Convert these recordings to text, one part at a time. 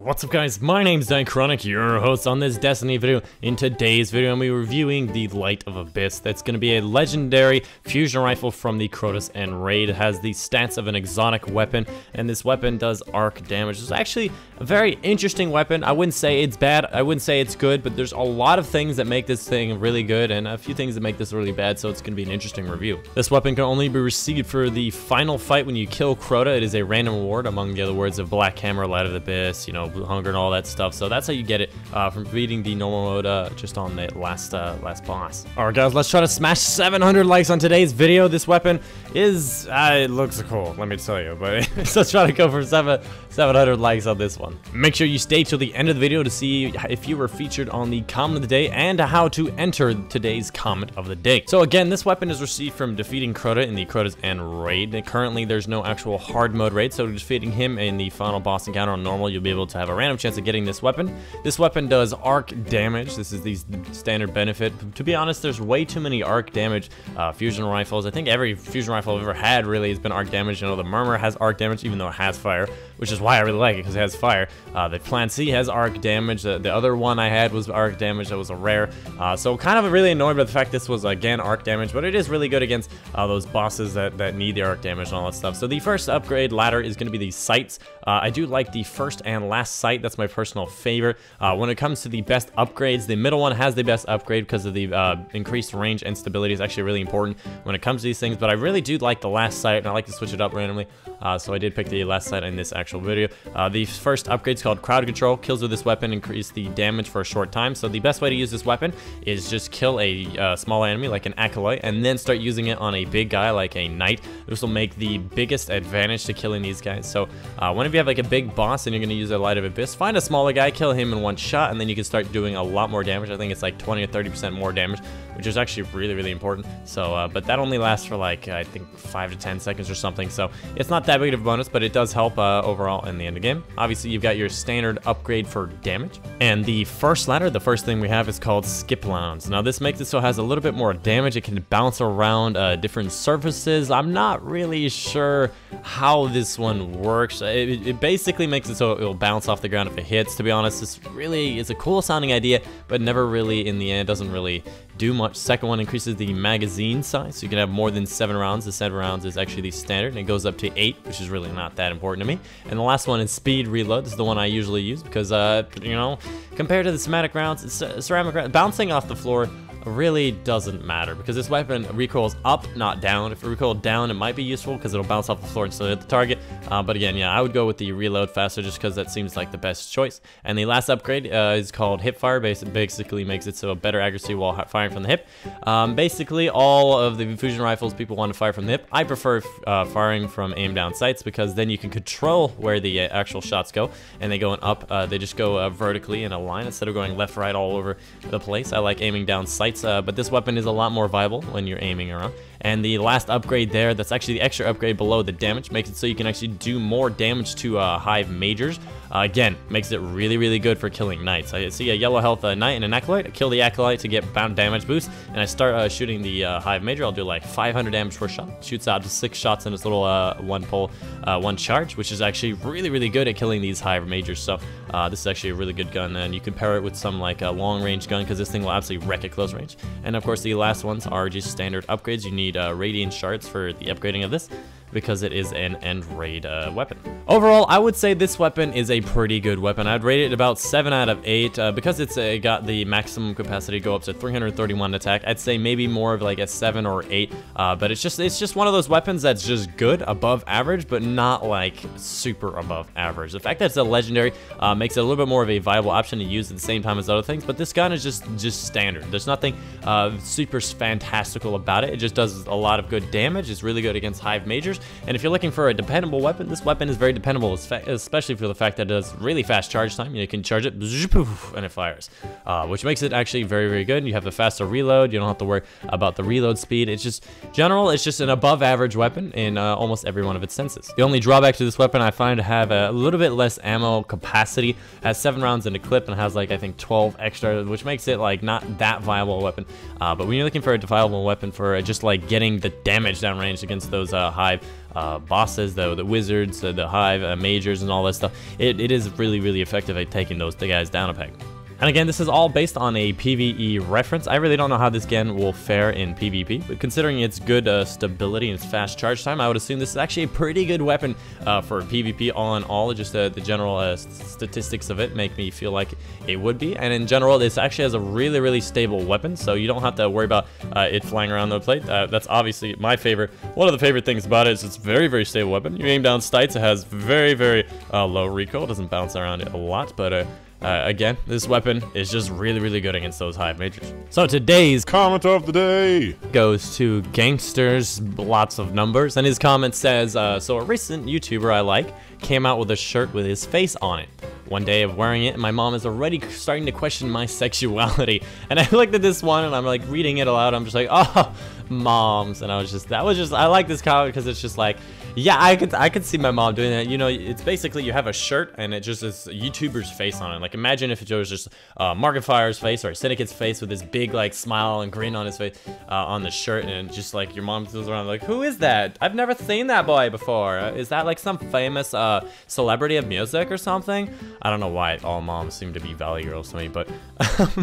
What's up guys, my name's Chronic, your host on this Destiny video. In today's video, I'm going to be reviewing the Light of Abyss. That's going to be a legendary fusion rifle from the Crota and Raid. It has the stats of an exotic weapon, and this weapon does arc damage. It's actually a very interesting weapon. I wouldn't say it's bad, I wouldn't say it's good, but there's a lot of things that make this thing really good, and a few things that make this really bad, so it's going to be an interesting review. This weapon can only be received for the final fight when you kill Crota. It is a random reward among the other words of Black Hammer, Light of the Abyss, you know, Hunger and all that stuff. So that's how you get it from beating the normal mode just on the last boss. Alright guys, let's try to smash 700 likes on today's video. This weapon is, it looks cool, let me tell you, but let's try to go for 700 likes on this one. Make sure you stay till the end of the video to see if you were featured on the comment of the day and how to enter today's comment of the day. So again, this weapon is received from defeating Crota in the Crota and Raid. And currently there's no actual hard mode raid, so defeating him in the final boss encounter on normal, you'll be able to have a random chance of getting this weapon. This weapon does arc damage. This is the standard benefit. To be honest, there's way too many arc damage fusion rifles. I think every fusion rifle I've ever had really has been arc damage. You know, the Murmur has arc damage even though it has fire, which is why I really like it, because it has fire. The Plan C has arc damage. The other one I had was arc damage. That was a rare. So kind of really annoyed by the fact this was again arc damage, but it is really good against those bosses that need the arc damage and all that stuff. So the first upgrade ladder is going to be the sights. I do like the first and last sight. That's my personal favorite. When it comes to the best upgrades, the middle one has the best upgrade because of the increased range and stability is actually really important when it comes to these things. But I really do like the last sight, and I like to switch it up randomly. So I did pick the last sight in this actual video. The first upgrade is called Crowd Control. Kills with this weapon increase the damage for a short time. So the best way to use this weapon is just kill a small enemy like an Acolyte, and then start using it on a big guy like a Knight. This will make the biggest advantage to killing these guys. So whenever you have like a big boss and you're going to use a Light of Abyss, find a smaller guy, kill him in one shot, and then you can start doing a lot more damage. I think it's like 20 or 30% more damage, which is actually really, really important. So, but that only lasts for like, I think 5 to 10 seconds or something. So it's not that big of a bonus, but it does help overall in the end of the game. Obviously, you've got your standard upgrade for damage. And the first ladder, the first thing we have is called Skip Lounge. Now this makes it so it has a little bit more damage. It can bounce around different surfaces. I'm not really sure how this one works. It basically makes it so it'll bounce off the ground if it hits. To be honest, it's a cool sounding idea, but never really in the end doesn't really do much. Second one increases the magazine size, so you can have more than 7 rounds. The 7 rounds is actually the standard, and it goes up to 8, which is really not that important to me. And the last one is speed reload. This is the one I usually use because, you know, compared to the ceramic rounds, bouncing off the floor really doesn't matter because this weapon recoils up, not down. If it recoils down, it might be useful because it'll bounce off the floor and still hit the target. But again, yeah, I would go with the reload faster just because that seems like the best choice. And the last upgrade is called hip fire. Basically makes it so a better accuracy while firing from the hip. Basically, all of the fusion rifles people want to fire from the hip. I prefer firing from aim down sights because then you can control where the actual shots go, and they go up. They just go vertically in a line instead of going left, right, all over the place. I like aiming down sights. But this weapon is a lot more viable when you're aiming around. And the last upgrade there, that's actually the extra upgrade below the damage, makes it so you can actually do more damage to Hive Majors. Again, makes it really, really good for killing Knights. I see a yellow health Knight and an Acolyte. I kill the Acolyte to get bound damage boost, and I start shooting the Hive Major. I'll do like 500 damage per shot. Shoots out to 6 shots in this little one charge, which is actually really, really good at killing these Hive Majors. So this is actually a really good gun, and you can pair it with some like a long-range gun because this thing will absolutely wreck at close range. And of course, the last ones are just standard upgrades. You need Radiant Shards for the upgrading of this, because it is an end raid weapon. Overall, I would say this weapon is a pretty good weapon. I'd rate it about 7 out of 8 because it's got the maximum capacity to go up to 331 attack. I'd say maybe more of like a 7 or 8, but it's just one of those weapons that's just good, above average, but not like super above average. The fact that it's a legendary makes it a little bit more of a viable option to use at the same time as other things, but this gun is just standard. There's nothing super fantastical about it. It just does a lot of good damage. It's really good against Hive Majors. And if you're looking for a dependable weapon, this weapon is very dependable, especially for the fact that it does really fast charge time. You can charge it, and it fires, which makes it actually very, very good. You have a faster reload. You don't have to worry about the reload speed. It's just it's just an above average weapon in almost every one of its senses. The only drawback to this weapon I find to have a little bit less ammo capacity. It has 7 rounds in a clip and has like, I think 12 extra, which makes it like not that viable weapon. But when you're looking for a viable weapon for just like getting the damage downrange against those Hive, bosses, the wizards, the hive, mages, and all that stuff. It is really, really effective at taking those guys down a peg. And again, this is all based on a PvE reference. I really don't know how this gun will fare in PvP, but considering its good stability and its fast charge time, I would assume this is actually a pretty good weapon for PvP all in all. Just the general statistics of it make me feel like it would be. And in general, this actually has a really, really stable weapon, so you don't have to worry about it flying around the plate. That's obviously my favorite. One of the favorite things about it is it's a very, very stable weapon. You aim down sights, it has very, very low recoil. It doesn't bounce around a lot, but again, this weapon is just really, really good against those hive mages. So today's comment of the day goes to Gangsters, lots of numbers, and his comment says, so a recent YouTuber I like came out with a shirt with his face on it. One day of wearing it, and my mom is already starting to question my sexuality. And I looked at this one, and I'm like reading it aloud. I'm just like, oh, moms. And I like this comment because it's just like, yeah, I could see my mom doing that. You know, it's basically you have a shirt and it just is a YouTuber's face on it. Like imagine if it was just Markiplier's face or a Syndicate's face with this big like smile and grin on his face on the shirt, and just like your mom goes around like, who is that? I've never seen that boy before. Is that like some famous celebrity of music or something? I don't know why all moms seem to be Valley girls to me, but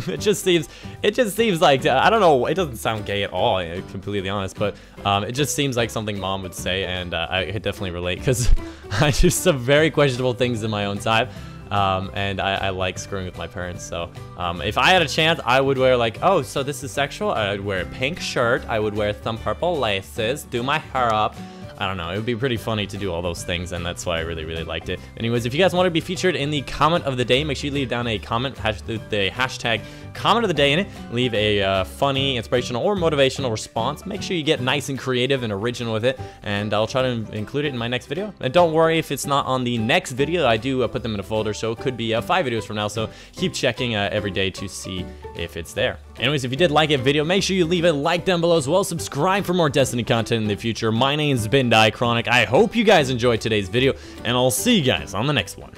it just seems like I don't know. It doesn't sound gay at all, to be completely honest, but it just seems like something mom would say, and I could definitely relate because I do some very questionable things in my own time. And I like screwing with my parents, so if I had a chance, I would wear like, oh, so this is sexual? I'd wear a pink shirt, I would wear some purple laces, do my hair up. I don't know, it would be pretty funny to do all those things, and that's why I really, really liked it. Anyways, if you guys want to be featured in the comment of the day, make sure you leave down a comment, the hashtag comment of the day in it. Leave a funny, inspirational, or motivational response. Make sure you get nice and creative and original with it, and I'll try to include it in my next video. And don't worry if it's not on the next video. I do put them in a folder, so it could be 5 videos from now, so keep checking every day to see if it's there. Anyways, if you did like a video, make sure you leave a like down below as well. Subscribe for more Destiny content in the future. My name's been Chronic. I hope you guys enjoyed today's video, and I'll see you guys on the next one.